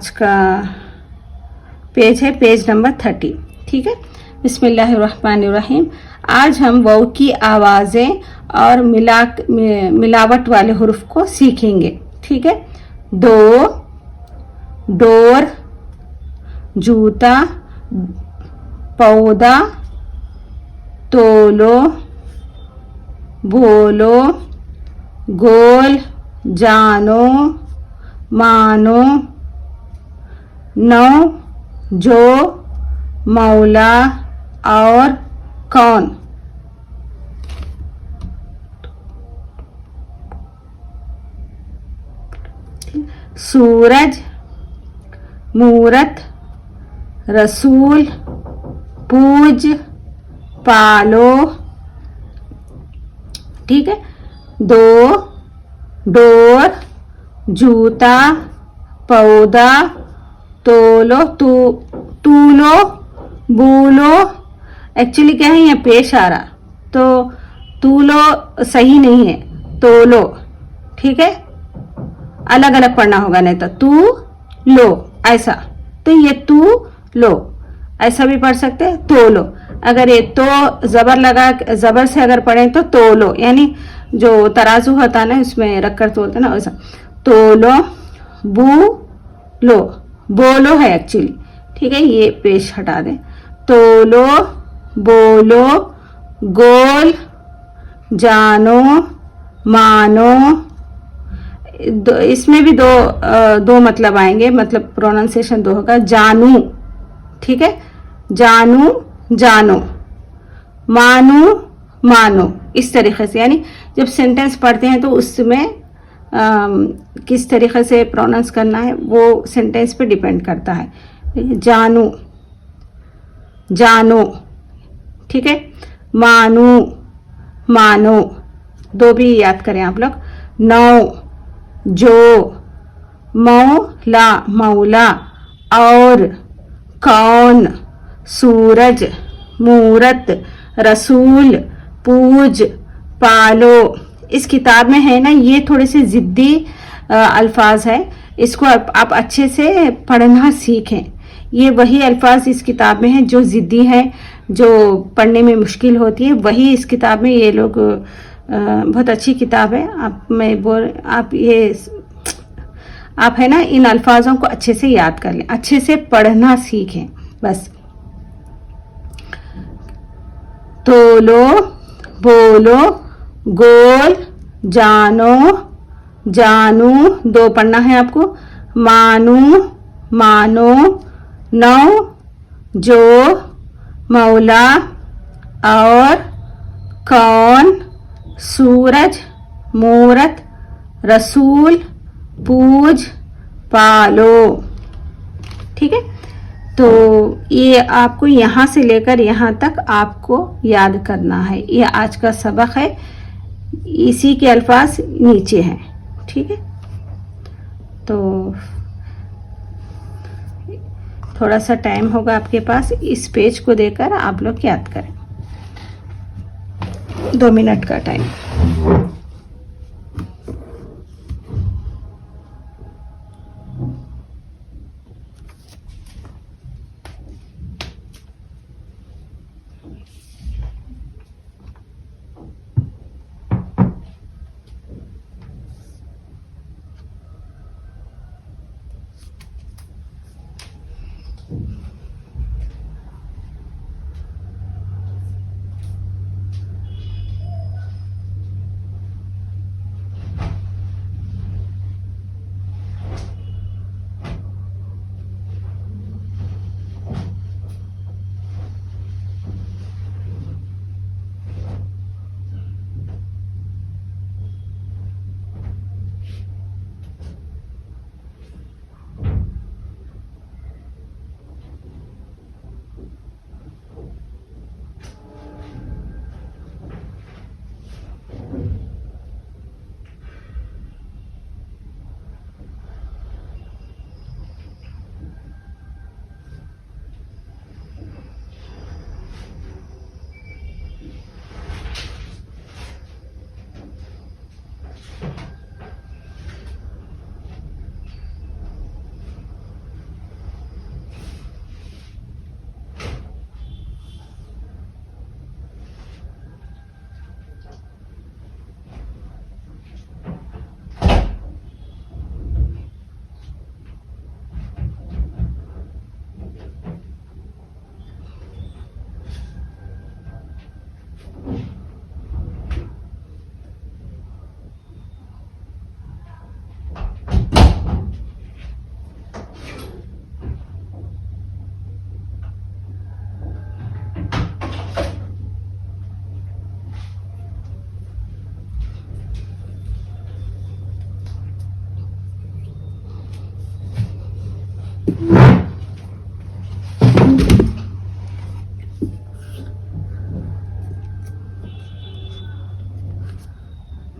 आज का पेज है पेज नंबर 30। ठीक है, बिस्मिल्लाहिर्रहमानिर्रहीम। आज हम वाव की आवाज़ें और मिलावट वाले हुर्फ को सीखेंगे। ठीक है, दो, डोर, जूता, पौधा, तोलो, बोलो, गोल, जानो, मानो, नौ, जो, मौला और कौन। सूरज, मूरत, रसूल, पूज, पालो। ठीक है, दो, डोर, जूता, पौधा, तोलो, तूलो, बूलो। एक्चुअली क्या है, ये पेश आ रहा, तो तूलो सही नहीं है, तोलो। ठीक है, अलग अलग पढ़ना होगा, नहीं तो तू लो ऐसा, तो ये तू लो ऐसा भी पढ़ सकते हैं, तो लो। अगर ये तो जबर लगा, जबर से अगर पढ़े तो तोलो, यानी जो तराजू होता है ना उसमें रख कर तोलते ना, वैसा तोलो, बू लो, बोलो है एक्चुअली। ठीक है, ये पेश हटा दें। तोलो, बोलो, गोल, जानो, मानो। इसमें भी दो मतलब आएंगे, मतलब प्रोनाउंसिएशन दो होगा। जानू, ठीक है, जानू, जानो, मानू, मानो। इस तरीके से, यानी जब सेंटेंस पढ़ते हैं तो उसमें किस तरीके से प्रोनाउंस करना है वो सेंटेंस पे डिपेंड करता है। जानू, जानो, ठीक है, मानू, मानो। दो भी याद करें आप लोग। नौ, जो, मौला, मौला और कौन, सूरज, मूरत, रसूल, पूज, पालो। इस किताब में है ना, ये थोड़े से जिद्दी अल्फाज है, इसको आप अच्छे से पढ़ना सीखें। ये वही अल्फाज इस किताब में हैं जो जिद्दी हैं, जो पढ़ने में मुश्किल होती है, वही इस किताब में ये लोग बहुत अच्छी किताब है। आप है ना इन अल्फाजों को अच्छे से याद कर लें, अच्छे से पढ़ना सीखें बस। तोलो, बोलो, गोल, जानो, जानू, दो पढ़ना है आपको। मानू, मानो, नौ, जो, मौला और कौन, सूरज, मूरत, रसूल, पूज, पालो। ठीक है, तो ये आपको यहाँ से लेकर यहाँ तक आपको याद करना है। ये आज का सबक है, इसी के अल्फाज नीचे हैं। ठीक है, तो थोड़ा सा टाइम होगा आपके पास, इस पेज को देकर आप लोग याद करें। 2 मिनट का टाइम।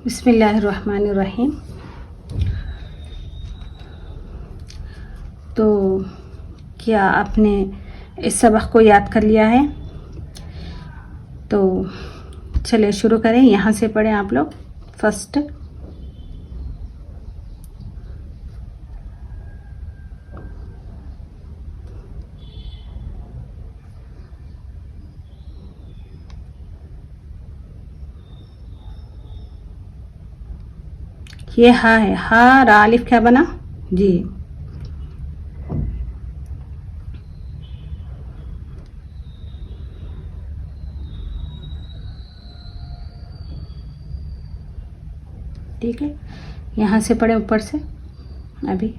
बिस्मिल्लाहिर्रहमानिर्रहीम। तो क्या आपने इस सबक को याद कर लिया है? तो चलिए शुरू करें। यहाँ से पढ़ें आप लोग। फर्स्ट ये हा है, हा रा अलिफ क्या बना जी। ठीक है, यहाँ से पढ़े ऊपर से अभी।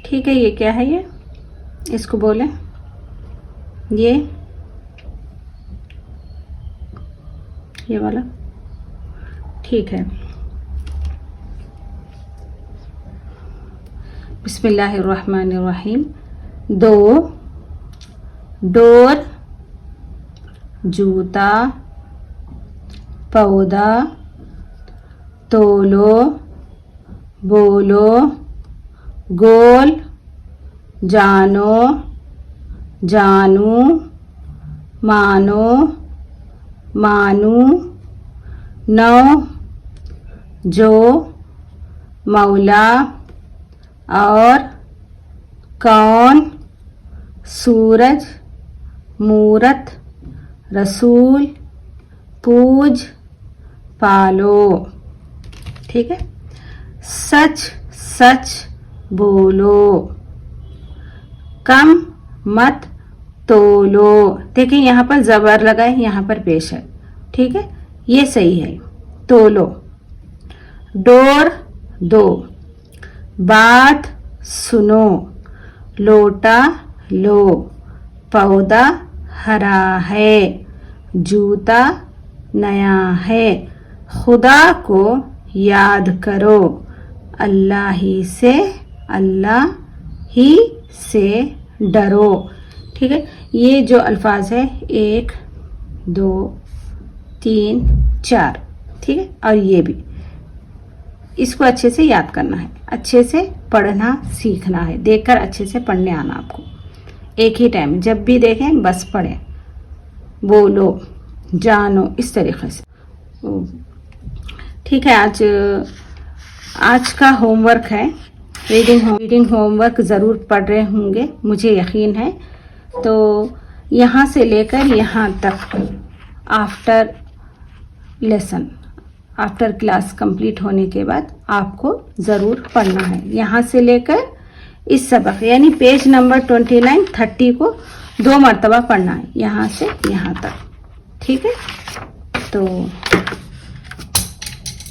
ठीक है, ये क्या है? ये इसको बोले ये वाला। ठीक है, बिस्मिल्लाहिर्रहमानिर्रहीम। दो, डोर, जूता, पौधा, तोलो, बोलो, गोल, जानो, जानू, मानो, मानू, नौ, जो, मौला, और, कौन, सूरज, मूरत, रसूल, पूज, पालो। ठीक है, सच सच बोलो, कम मत तोलो। देखिए यहाँ पर जबर लगा है, यहाँ पर पेश है। ठीक है, ये सही है। तोलो। डोर दो, बात सुनो, लोटा लो, पौधा हरा है, जूता नया है, खुदा को याद करो, अल्लाह ही से डरो। ठीक है, ये जो अल्फाज है 1 2 3 4। ठीक है, और ये भी, इसको अच्छे से याद करना है, अच्छे से पढ़ना सीखना है, देखकर अच्छे से पढ़ने आना आपको। एक ही टाइम जब भी देखें बस पढ़ें, बोलो, जानो, इस तरीके से। ठीक है, आज का होमवर्क है, रीडिंग होमवर्क ज़रूर पढ़ रहे होंगे, मुझे यकीन है। तो यहाँ से लेकर यहाँ तक after lesson, after class complete होने के बाद आपको ज़रूर पढ़ना है। यहाँ से लेकर इस सबक यानी पेज नंबर 29 30 को 2 मरतबा पढ़ना है, यहाँ से यहाँ तक। ठीक है, तो